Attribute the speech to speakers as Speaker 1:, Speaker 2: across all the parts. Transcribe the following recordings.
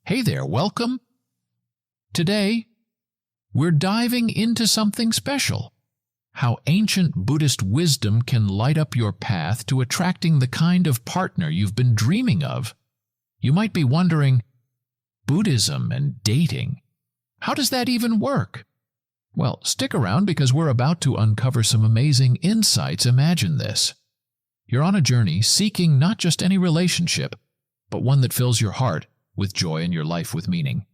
Speaker 1: Hey there, welcome. Today, we're diving into something special. How ancient Buddhist wisdom can light up your path to attracting the kind of partner you've been dreaming of. You might be wondering, Buddhism and dating, how does that even work? Well, stick around because we're about to uncover some amazing insights. Imagine this. You're on a journey seeking not just any relationship, but one that fills your heart with joy and your life with meaning.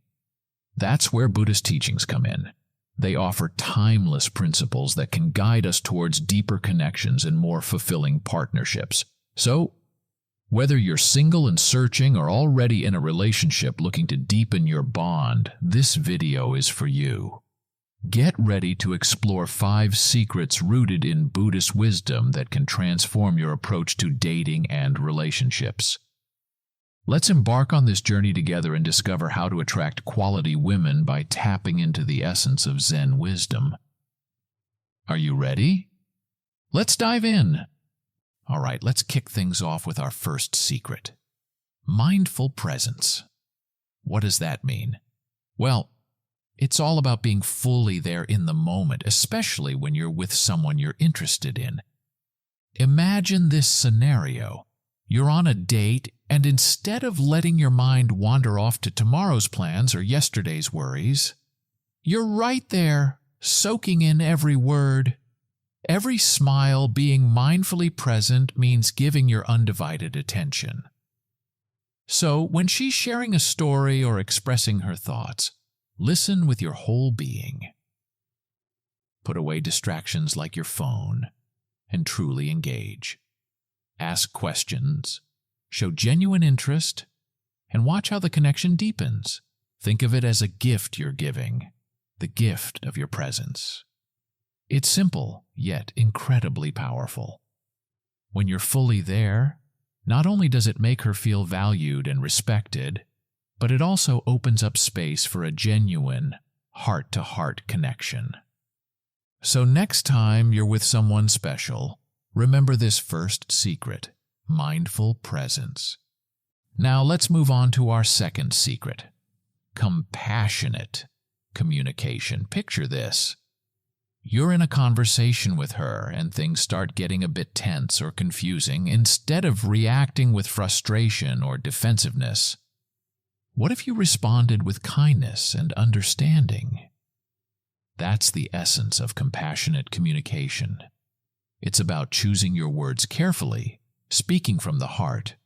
Speaker 1: That's where Buddhist teachings come in. They offer timeless principles that can guide us towards deeper connections and more fulfilling partnerships. So, whether you're single and searching or already in a relationship looking to deepen your bond, this video is for you. Get ready to explore 5 secrets rooted in Buddhist wisdom that can transform your approach to dating and relationships. Let's embark on this journey together and discover how to attract quality women by tapping into the essence of Zen wisdom. Are you ready? Let's dive in. All right, let's kick things off with our first secret. Mindful presence. What does that mean? Well, it's all about being fully there in the moment, especially when you're with someone you're interested in. Imagine this scenario. You're on a date, and instead of letting your mind wander off to tomorrow's plans or yesterday's worries, you're right there, soaking in every word. Every smile. Being mindfully present means giving your undivided attention. So, when she's sharing a story or expressing her thoughts, listen with your whole being. Put away distractions like your phone and truly engage. Ask questions, show genuine interest, and watch how the connection deepens. Think of it as a gift you're giving, the gift of your presence. It's simple, yet incredibly powerful. When you're fully there, not only does it make her feel valued and respected, but it also opens up space for a genuine, heart-to-heart connection. So next time you're with someone special, remember this first secret, mindful presence. Now let's move on to our second secret, compassionate communication. Picture this. You're in a conversation with her and things start getting a bit tense or confusing. Instead of reacting with frustration or defensiveness, what if you responded with kindness and understanding? That's the essence of compassionate communication. It's about choosing your words carefully, speaking from the heart,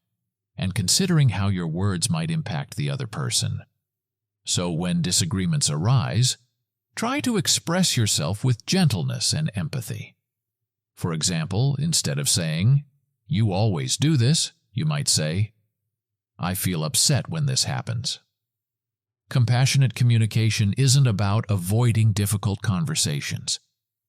Speaker 1: and considering how your words might impact the other person. So when disagreements arise, try to express yourself with gentleness and empathy. For example, instead of saying, "You always do this," you might say, "I feel upset when this happens." Compassionate communication isn't about avoiding difficult conversations.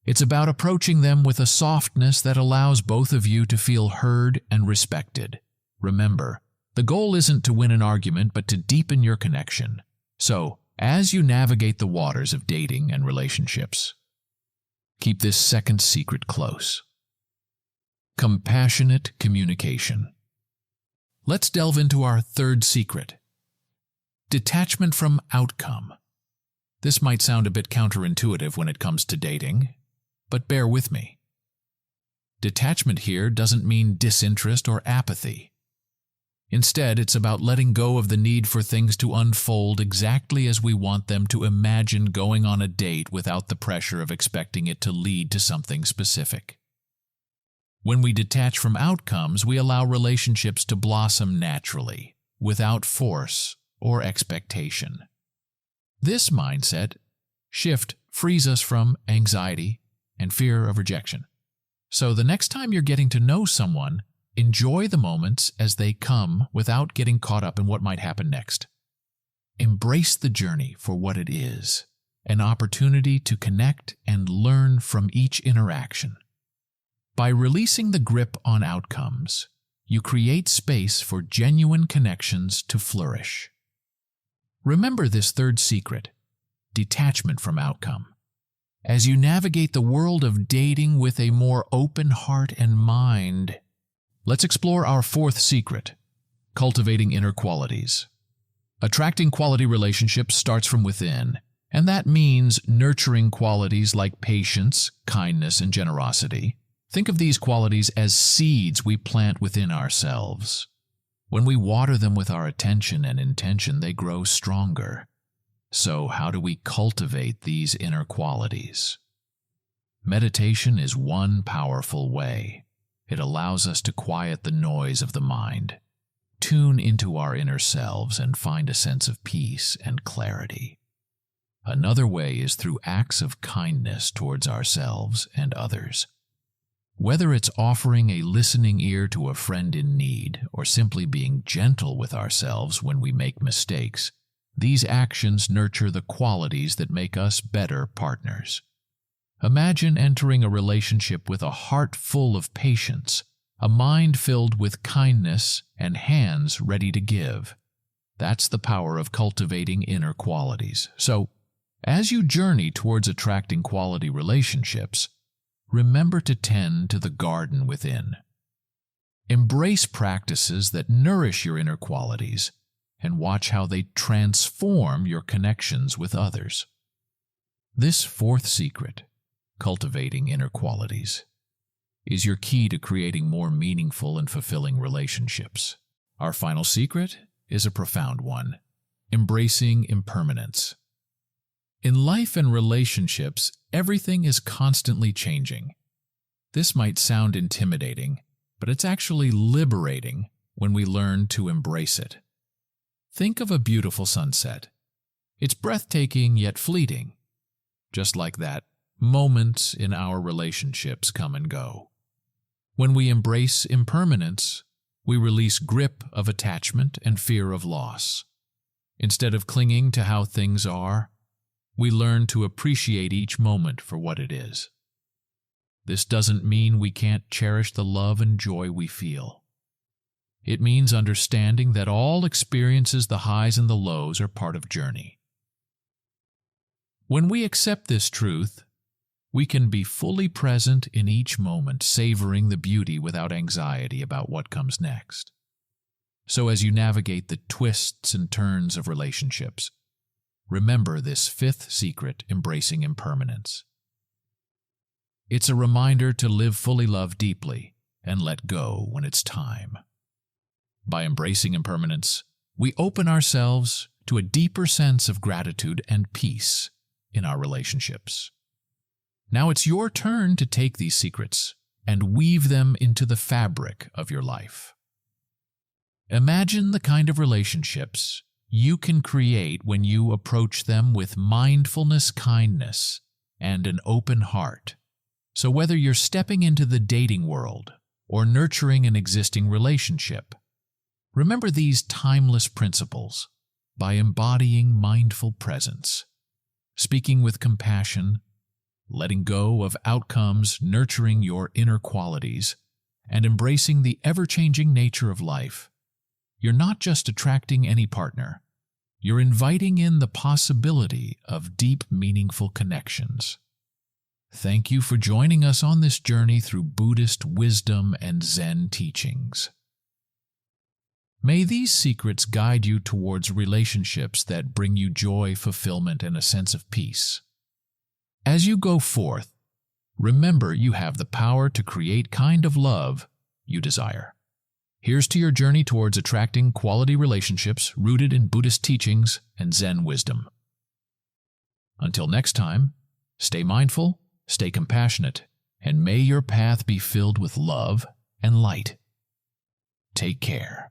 Speaker 1: It's about approaching them with a softness that allows both of you to feel heard and respected. Remember, the goal isn't to win an argument, but to deepen your connection. So, as you navigate the waters of dating and relationships, keep this second secret close. Compassionate communication. Let's delve into our third secret. Detachment from outcome. This might sound a bit counterintuitive when it comes to dating, but bear with me. Detachment here doesn't mean disinterest or apathy. Instead, it's about letting go of the need for things to unfold exactly as we want them to. Imagine going on a date without the pressure of expecting it to lead to something specific. When we detach from outcomes, we allow relationships to blossom naturally, without force or expectation. This mindset shift frees us from anxiety and fear of rejection. So the next time you're getting to know someone, enjoy the moments as they come without getting caught up in what might happen next. Embrace the journey for what it is, an opportunity to connect and learn from each interaction. By releasing the grip on outcomes, you create space for genuine connections to flourish. Remember this third secret, detachment from outcome. As you navigate the world of dating with a more open heart and mind, let's explore our fourth secret, cultivating inner qualities. Attracting quality relationships starts from within, and that means nurturing qualities like patience, kindness, and generosity. Think of these qualities as seeds we plant within ourselves. When we water them with our attention and intention, they grow stronger. So, how do we cultivate these inner qualities? Meditation is one powerful way. It allows us to quiet the noise of the mind, tune into our inner selves, and find a sense of peace and clarity. Another way is through acts of kindness towards ourselves and others. Whether it's offering a listening ear to a friend in need or simply being gentle with ourselves when we make mistakes, these actions nurture the qualities that make us better partners. Imagine entering a relationship with a heart full of patience, a mind filled with kindness, and hands ready to give. That's the power of cultivating inner qualities. So, as you journey towards attracting quality relationships, remember to tend to the garden within. Embrace practices that nourish your inner qualities and watch how they transform your connections with others. This fourth secret, cultivating inner qualities, is your key to creating more meaningful and fulfilling relationships. Our final secret is a profound one: embracing impermanence. In life and relationships, everything is constantly changing. This might sound intimidating, but it's actually liberating when we learn to embrace it. Think of a beautiful sunset. It's breathtaking yet fleeting. Just like that, moments in our relationships come and go. When we embrace impermanence, we release grip of attachment and fear of loss. Instead of clinging to how things are, we learn to appreciate each moment for what it is. This doesn't mean we can't cherish the love and joy we feel. It means understanding that all experiences, the highs and the lows, are part of the journey. When we accept this truth, we can be fully present in each moment, savoring the beauty without anxiety about what comes next. So as you navigate the twists and turns of relationships, remember this fifth secret, embracing impermanence. It's a reminder to live fully, love deeply, and let go when it's time. By embracing impermanence, we open ourselves to a deeper sense of gratitude and peace in our relationships. Now it's your turn to take these secrets and weave them into the fabric of your life. Imagine the kind of relationships you can create when you approach them with mindfulness, kindness, and an open heart. So whether you're stepping into the dating world or nurturing an existing relationship, remember these timeless principles by embodying mindful presence, speaking with compassion, letting go of outcomes, nurturing your inner qualities, and embracing the ever-changing nature of life. You're not just attracting any partner, you're inviting in the possibility of deep, meaningful connections. Thank you for joining us on this journey through Buddhist wisdom and Zen teachings. May these secrets guide you towards relationships that bring you joy, fulfillment, and a sense of peace. As you go forth, remember you have the power to create kind of love you desire. Here's to your journey towards attracting quality relationships rooted in Buddhist teachings and Zen wisdom. Until next time, stay mindful, stay compassionate, and may your path be filled with love and light. Take care.